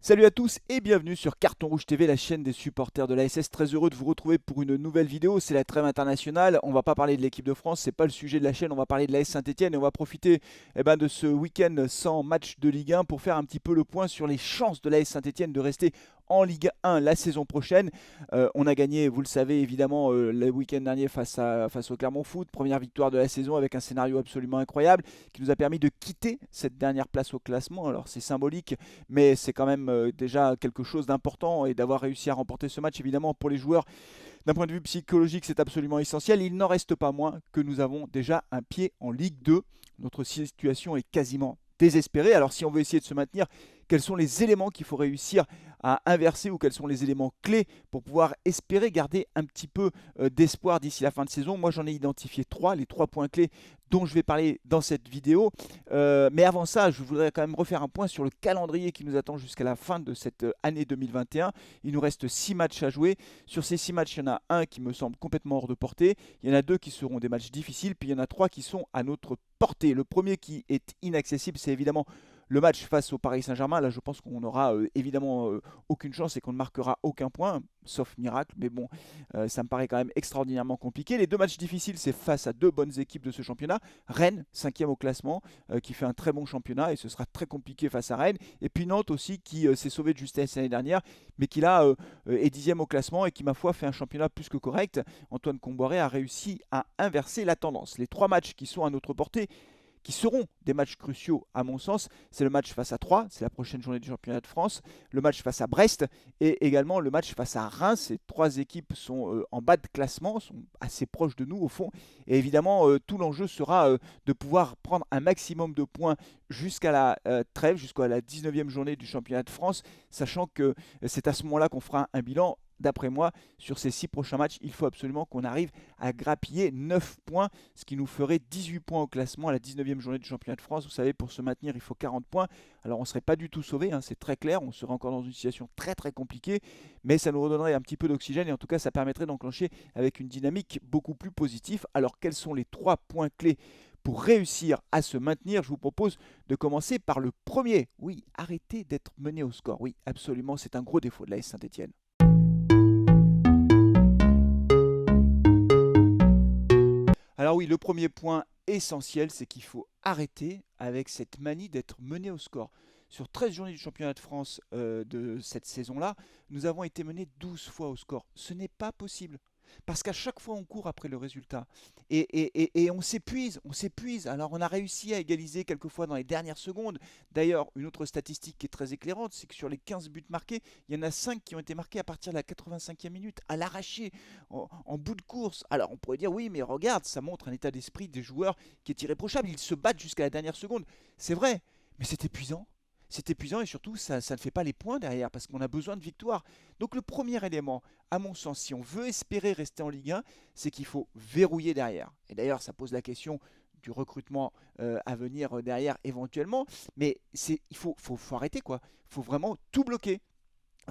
Salut à tous et bienvenue sur Carton Rouge TV, la chaîne des supporters de l'ASS. Très heureux de vous retrouver pour une nouvelle vidéo. C'est la trêve internationale. On va pas parler de l'équipe de France, c'est pas le sujet de la chaîne. On va parler de l'AS Saint-Etienne et on va profiter de ce week-end sans match de Ligue 1 pour faire un petit peu le point sur les chances de l'AS Saint-Etienne de rester en Ligue 1 la saison prochaine. On a gagné, vous le savez évidemment, le week-end dernier face au Clermont Foot. Première victoire de la saison avec un scénario absolument incroyable qui nous a permis de quitter cette dernière place au classement. Alors c'est symbolique, mais c'est quand même déjà quelque chose d'important et d'avoir réussi à remporter ce match, évidemment, pour les joueurs. D'un point de vue psychologique, c'est absolument essentiel. Il n'en reste pas moins que nous avons déjà un pied en Ligue 2. Notre situation est quasiment désespérée. Alors si on veut essayer de se maintenir, quels sont les éléments qu'il faut réussir à inverser ou quels sont les éléments clés pour pouvoir espérer garder un petit peu d'espoir d'ici la fin de saison? Moi, j'en ai identifié trois, les 3 points clés dont je vais parler dans cette vidéo. Mais avant ça, je voudrais quand même refaire un point sur le calendrier qui nous attend jusqu'à la fin de cette année 2021. Il nous reste 6 matchs à jouer. Sur ces 6 matchs, il y en a un qui me semble complètement hors de portée. Il y en a 2 qui seront des matchs difficiles. Puis il y en a 3 qui sont à notre portée. Le premier qui est inaccessible, c'est évidemment le match face au Paris Saint-Germain. Là, je pense qu'on n'aura évidemment aucune chance et qu'on ne marquera aucun point, sauf miracle. Mais bon, ça me paraît quand même extraordinairement compliqué. Les 2 matchs difficiles, c'est face à 2 bonnes équipes de ce championnat. Rennes, 5e au classement, qui fait un très bon championnat et ce sera très compliqué face à Rennes. Et puis Nantes aussi, qui s'est sauvé de justesse l'année dernière, mais qui là est 10e au classement et qui, ma foi, fait un championnat plus que correct. Antoine Comboiré a réussi à inverser la tendance. Les 3 matchs qui sont à notre portée, qui seront des matchs cruciaux à mon sens, c'est le match face à Troyes, c'est la prochaine journée du championnat de France, le match face à Brest et également le match face à Reims. Ces 3 équipes sont en bas de classement, sont assez proches de nous au fond. Et évidemment, tout l'enjeu sera de pouvoir prendre un maximum de points jusqu'à la trêve, jusqu'à la 19e journée du championnat de France, sachant que c'est à ce moment-là qu'on fera un bilan. D'après moi, sur ces 6 prochains matchs, il faut absolument qu'on arrive à grappiller 9 points, ce qui nous ferait 18 points au classement à la 19e journée du championnat de France. Vous savez, pour se maintenir, il faut 40 points. Alors on ne serait pas du tout sauvé, hein, c'est très clair, on serait encore dans une situation très très compliquée, mais ça nous redonnerait un petit peu d'oxygène et en tout cas ça permettrait d'enclencher avec une dynamique beaucoup plus positive. Alors quels sont les 3 points clés pour réussir à se maintenir? Je vous propose de commencer par le premier. Oui, arrêtez d'être mené au score. Oui, absolument, c'est un gros défaut de l'AS Saint-Etienne. Alors oui, le premier point essentiel, c'est qu'il faut arrêter avec cette manie d'être mené au score. Sur 13 journées du championnat de France de cette saison-là, nous avons été menés 12 fois au score. Ce n'est pas possible. Parce qu'à chaque fois, on court après le résultat. Et on s'épuise, on s'épuise. Alors, on a réussi à égaliser quelquefois dans les dernières secondes. D'ailleurs, une autre statistique qui est très éclairante, c'est que sur les 15 buts marqués, il y en a 5 qui ont été marqués à partir de la 85e minute, à l'arraché, en bout de course. Alors, on pourrait dire, oui, mais regarde, ça montre un état d'esprit des joueurs qui est irréprochable. Ils se battent jusqu'à la dernière seconde. C'est vrai, mais c'est épuisant. C'est épuisant et surtout, ça ne fait pas les points derrière parce qu'on a besoin de victoire. Donc le premier élément, à mon sens, si on veut espérer rester en Ligue 1, c'est qu'il faut verrouiller derrière. Et d'ailleurs, ça pose la question du recrutement à venir derrière éventuellement. Mais il faut arrêter quoi. Il faut vraiment tout bloquer,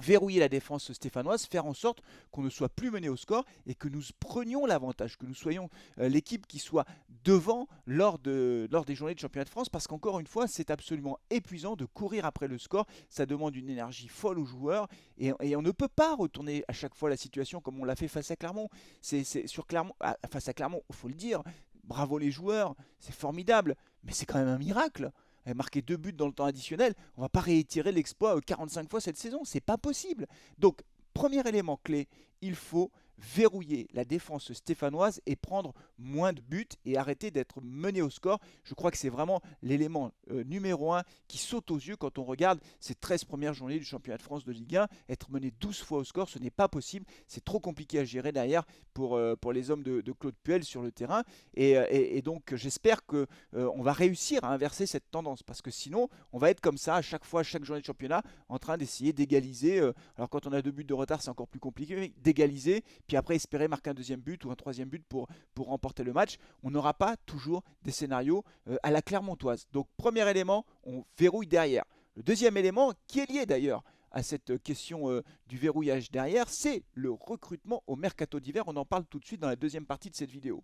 verrouiller la défense stéphanoise, faire en sorte qu'on ne soit plus mené au score et que nous prenions l'avantage, que nous soyons l'équipe qui soit devant lors des journées de championnat de France, parce qu'encore une fois, c'est absolument épuisant de courir après le score, ça demande une énergie folle aux joueurs et on ne peut pas retourner à chaque fois la situation comme on l'a fait face à Clermont. Sur Clermont, face à Clermont, il faut le dire, bravo les joueurs, c'est formidable, mais c'est quand même un miracle. Marquer 2 buts dans le temps additionnel, on ne va pas réitérer l'exploit 45 fois cette saison, c'est pas possible. Donc, premier élément clé, il faut verrouiller la défense stéphanoise et prendre moins de buts et arrêter d'être mené au score. Je crois que c'est vraiment l'élément numéro 1 qui saute aux yeux quand on regarde ces 13 premières journées du championnat de France de Ligue 1. Être mené 12 fois au score, ce n'est pas possible. C'est trop compliqué à gérer derrière pour les hommes de Claude Puel sur le terrain. Et donc j'espère qu'on va réussir à inverser cette tendance parce que sinon on va être comme ça à chaque fois, à chaque journée de championnat en train d'essayer d'égaliser. Alors quand on a 2 buts de retard, c'est encore plus compliqué, mais d'égaliser puis après espérer marquer un deuxième but ou un troisième but pour remporter le match. On n'aura pas toujours des scénarios à la Clermontoise. Donc premier élément, on verrouille derrière. Le deuxième élément, qui est lié d'ailleurs à cette question du verrouillage derrière, c'est le recrutement au mercato d'hiver. On en parle tout de suite dans la deuxième partie de cette vidéo.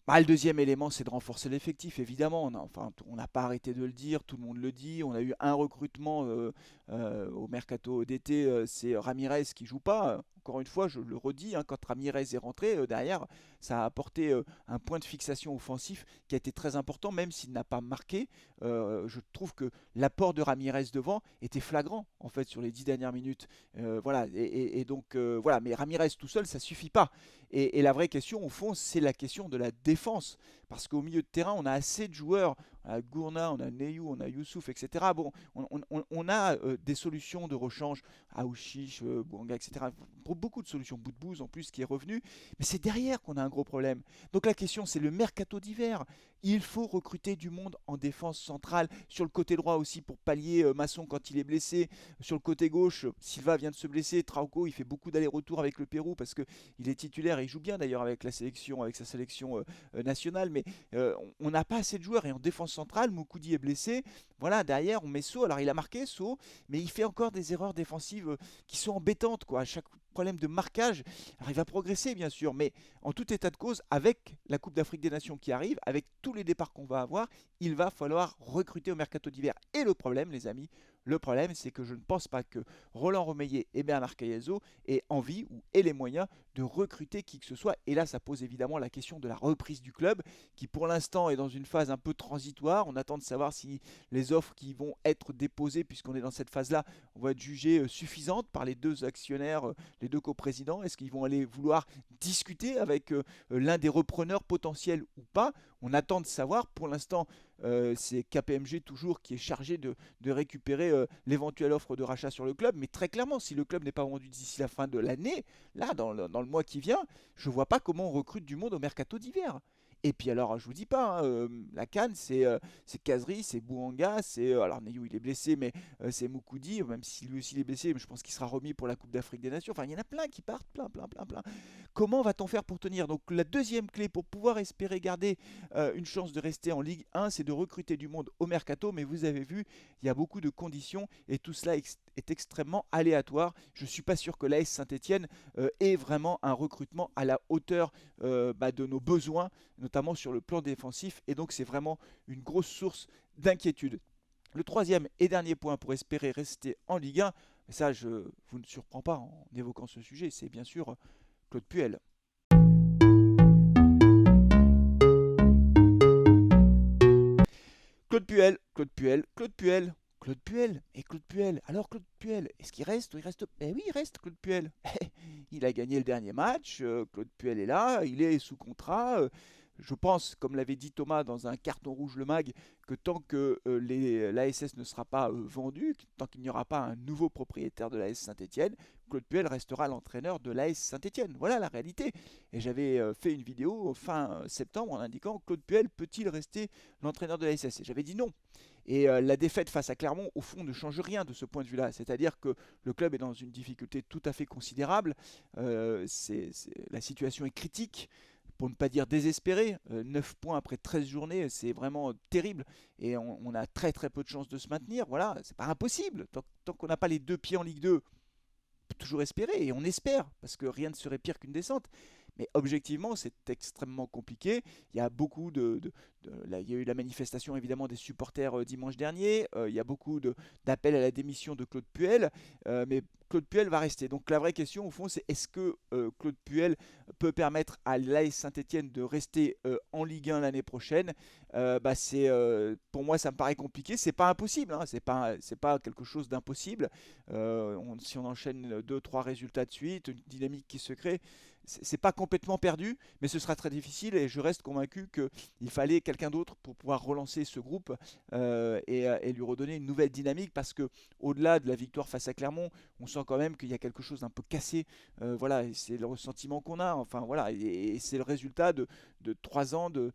Bah, le deuxième élément, c'est de renforcer l'effectif, évidemment. On n'a pas arrêté de le dire, tout le monde le dit. On a eu un recrutement au mercato d'été, c'est Ramirez qui joue pas. Encore une fois, je le redis, hein, quand Ramirez est rentré, derrière, ça a apporté un point de fixation offensif qui a été très important, même s'il n'a pas marqué. Je trouve que l'apport de Ramirez devant était flagrant, en fait, sur les 10 dernières minutes. Voilà, et donc, voilà, mais Ramirez tout seul, ça suffit pas. Et la vraie question, au fond, c'est la question de la défense. Parce qu'au milieu de terrain, on a assez de joueurs. On a Gourna, on a Neyou, on a Youssouf, etc. Bon, on a des solutions de rechange. Aouchiche, Bouanga, etc. Beaucoup de solutions. Boudbouz en plus qui est revenu. Mais c'est derrière qu'on a un gros problème. Donc la question, c'est le mercato d'hiver. Il faut recruter du monde en défense centrale. Sur le côté droit aussi pour pallier Masson quand il est blessé. Sur le côté gauche, Silva vient de se blesser. Trauco, il fait beaucoup d'allers-retours avec le Pérou parce qu'il est titulaire et il joue bien d'ailleurs avec la sélection, avec sa sélection nationale. Mais on n'a pas assez de joueurs et en défense centrale, Moukoudi est blessé. Voilà, derrière on met So. Alors il a marqué So, mais il fait encore des erreurs défensives qui sont embêtantes quoi. À chaque problème de marquage, alors il va progresser bien sûr, mais en tout état de cause, avec la Coupe d'Afrique des Nations qui arrive, avec tous les départs qu'on va avoir, il va falloir recruter au mercato d'hiver. Et le problème, les amis, le problème, c'est que je ne pense pas que Roland Romeyer et Bernard Cayazo aient envie ou aient les moyens de recruter qui que ce soit. Et là, ça pose évidemment la question de la reprise du club, qui pour l'instant est dans une phase un peu transitoire. On attend de savoir si les offres qui vont être déposées, puisqu'on est dans cette phase-là, vont être jugées suffisantes par les deux actionnaires, les deux coprésidents. Est-ce qu'ils vont aller vouloir discuter avec l'un des repreneurs potentiels ou pas? On attend de savoir. Pour l'instant, c'est KPMG toujours qui est chargé de récupérer l'éventuelle offre de rachat sur le club. Mais très clairement, si le club n'est pas vendu d'ici la fin de l'année, là, dans le mois qui vient, je ne vois pas comment on recrute du monde au mercato d'hiver. Et puis alors, je vous dis pas, hein, la Cannes, c'est Kazri, c'est Bouanga, c'est alors Neyou il est blessé, mais c'est Moukoudi, même si lui aussi il est blessé, mais je pense qu'il sera remis pour la Coupe d'Afrique des Nations. Enfin, il y en a plein qui partent, plein, plein, plein, plein. Comment va-t-on faire pour tenir? Donc la deuxième clé pour pouvoir espérer garder une chance de rester en Ligue 1, c'est de recruter du monde au mercato. Mais vous avez vu, il y a beaucoup de conditions et tout cela est extrêmement aléatoire. Je ne suis pas sûr que l'AS Saint-Etienne ait vraiment un recrutement à la hauteur de nos besoins, notamment sur le plan défensif. Et donc c'est vraiment une grosse source d'inquiétude. Le troisième et dernier point pour espérer rester en Ligue 1, mais ça je vous ne surprend pas en évoquant ce sujet, c'est bien sûr Claude Puel. Claude Puel, Claude Puel, Claude Puel, Claude Puel et Claude Puel. Alors Claude Puel, est-ce qu'il reste ou il reste? Eh oui, il reste Claude Puel. Il a gagné le dernier match, Claude Puel est là, il est sous contrat. Je pense, comme l'avait dit Thomas dans un carton rouge le mag, que tant que l'ASS ne sera pas vendu, tant qu'il n'y aura pas un nouveau propriétaire de l'AS Saint-Etienne, Claude Puel restera l'entraîneur de l'AS Saint-Etienne. Voilà la réalité. Et j'avais fait une vidéo fin septembre en indiquant Claude Puel peut-il rester l'entraîneur de l'ASS? Et j'avais dit non. Et la défaite face à Clermont, au fond, ne change rien de ce point de vue-là. C'est-à-dire que le club est dans une difficulté tout à fait considérable. La situation est critique, pour ne pas dire désespérée. 9 points après 13 journées, c'est vraiment terrible. Et on a très très peu de chances de se maintenir. Voilà, c'est pas impossible. Tant qu'on n'a pas les deux pieds en Ligue 2, on peut toujours espérer. Et on espère, parce que rien ne serait pire qu'une descente. Mais objectivement, c'est extrêmement compliqué. Il y a beaucoup là, il y a eu la manifestation évidemment des supporters dimanche dernier. Il y a beaucoup d'appels à la démission de Claude Puel. Mais Claude Puel va rester. Donc la vraie question au fond, c'est est-ce que Claude Puel peut permettre à l'AS Saint-Etienne de rester en Ligue 1 l'année prochaine? Pour moi, ça me paraît compliqué. C'est pas impossible. Hein. C'est pas quelque chose d'impossible. Si on enchaîne 2-3 résultats de suite, une dynamique qui se crée, c'est pas complètement perdu, mais ce sera très difficile et je reste convaincu qu'il fallait quelqu'un d'autre pour pouvoir relancer ce groupe et lui redonner une nouvelle dynamique parce que au-delà de la victoire face à Clermont, on sent quand même qu'il y a quelque chose d'un peu cassé. Voilà, c'est le ressentiment qu'on a. Enfin voilà, et c'est le résultat de 3 ans de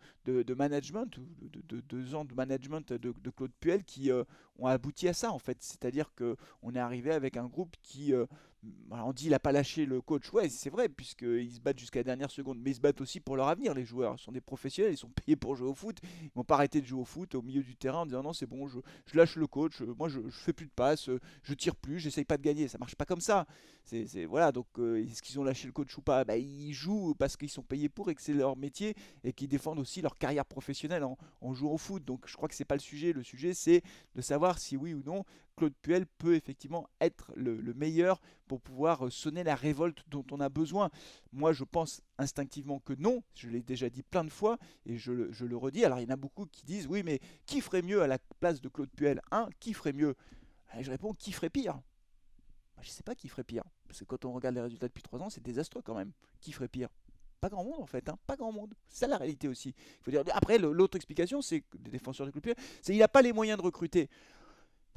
management, de 2 ans de management de Claude Puel qui ont abouti à ça en fait. C'est-à-dire qu'on est arrivé avec un groupe qui, alors on dit il n'a pas lâché le coach, ouais c'est vrai puisqu'ils se battent jusqu'à la dernière seconde, mais ils se battent aussi pour leur avenir les joueurs. Ils sont des professionnels, ils sont payés pour jouer au foot, ils vont pas arrêter de jouer au foot au milieu du terrain en disant non c'est bon, je lâche le coach, moi je fais plus de passes, je tire plus, j'essaye pas de gagner, ça marche pas comme ça. Voilà, donc est-ce qu'ils ont lâché le coach ou pas? Bah, ils jouent parce qu'ils sont payés pour et que c'est leur métier et qu'ils défendent aussi leur carrière professionnelle en jouant au foot. Donc je crois que c'est pas le sujet c'est de savoir si oui ou non Claude Puel peut effectivement être le meilleur pour pouvoir sonner la révolte dont on a besoin. Moi, je pense instinctivement que non. Je l'ai déjà dit plein de fois et je le redis. Alors, il y en a beaucoup qui disent oui, mais qui ferait mieux à la place de Claude Puel? Qui ferait mieux? Et je réponds qui ferait pire? Je ne sais pas qui ferait pire. Parce que quand on regarde les résultats depuis 3 ans, c'est désastreux quand même. Qui ferait pire? Pas grand monde en fait, hein, pas grand monde. C'est ça la réalité aussi. Il faut dire. Après, l'autre explication, c'est que des défenseurs du Claude Puel, c'est qu'il n'a pas les moyens de recruter.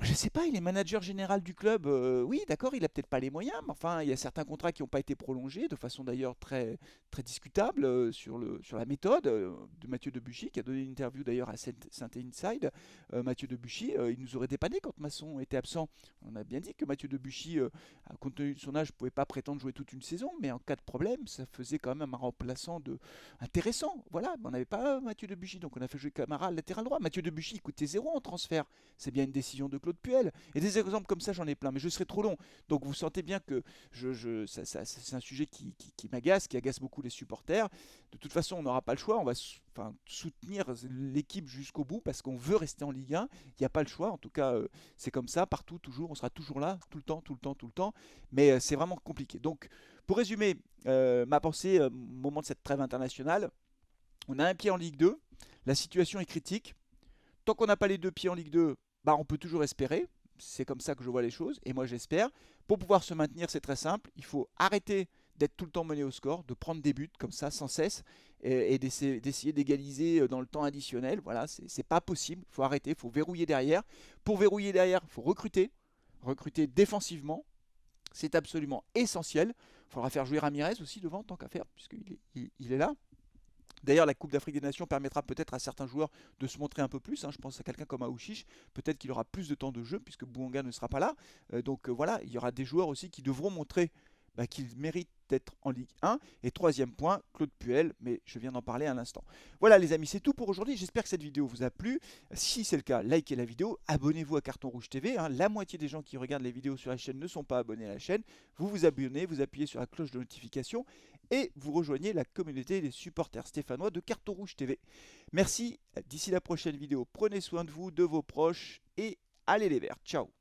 Je sais pas, il est manager général du club. Oui, d'accord, il a peut-être pas les moyens, mais enfin, il y a certains contrats qui n'ont pas été prolongés, de façon d'ailleurs très, très discutable sur la méthode de Mathieu Debuchy, qui a donné une interview d'ailleurs à Saint Inside. Mathieu Debuchy, il nous aurait dépanné quand Masson était absent. On a bien dit que Mathieu Debuchy, compte tenu de son âge, ne pouvait pas prétendre jouer toute une saison, mais en cas de problème, ça faisait quand même un remplaçant intéressant. Voilà, on n'avait pas Mathieu Debuchy, donc on a fait jouer Camara latéral droit. Mathieu Debuchy coûtait zéro en transfert. C'est bien une décision de Claude Puel. Et des exemples comme ça, j'en ai plein, mais je serai trop long. Donc vous sentez bien que c'est un sujet qui m'agace, qui agace beaucoup les supporters. De toute façon, on n'aura pas le choix. On va soutenir l'équipe jusqu'au bout parce qu'on veut rester en Ligue 1. Il n'y a pas le choix. En tout cas, c'est comme ça, partout, toujours. On sera toujours là, tout le temps, tout le temps, tout le temps. Mais c'est vraiment compliqué. Donc, pour résumer ma pensée au moment de cette trêve internationale, on a un pied en Ligue 2. La situation est critique. Tant qu'on n'a pas les deux pieds en Ligue 2, bah, on peut toujours espérer. C'est comme ça que je vois les choses. Et moi, j'espère. Pour pouvoir se maintenir, c'est très simple. Il faut arrêter d'être tout le temps mené au score, de prendre des buts comme ça sans cesse et d'essayer d'égaliser dans le temps additionnel. Voilà, c'est pas possible. Il faut arrêter, il faut verrouiller derrière. Pour verrouiller derrière, il faut recruter défensivement. C'est absolument essentiel. Il faudra faire jouer Ramirez aussi devant, tant qu'à faire, puisqu'il est là. D'ailleurs, la Coupe d'Afrique des Nations permettra peut-être à certains joueurs de se montrer un peu plus. Je pense à quelqu'un comme Aouchiche. Peut-être qu'il aura plus de temps de jeu puisque Bouanga ne sera pas là. Donc voilà, il y aura des joueurs aussi qui devront montrer qu'ils méritent d'être en Ligue 1. Et troisième point, Claude Puel, mais je viens d'en parler à l'instant. Voilà les amis, c'est tout pour aujourd'hui. J'espère que cette vidéo vous a plu. Si c'est le cas, likez la vidéo, abonnez-vous à Carton Rouge TV. La moitié des gens qui regardent les vidéos sur la chaîne ne sont pas abonnés à la chaîne. Vous vous abonnez, vous appuyez sur la cloche de notification et vous rejoignez la communauté des supporters stéphanois de Carton Rouge TV. Merci, d'ici la prochaine vidéo, prenez soin de vous, de vos proches et allez les Verts. Ciao.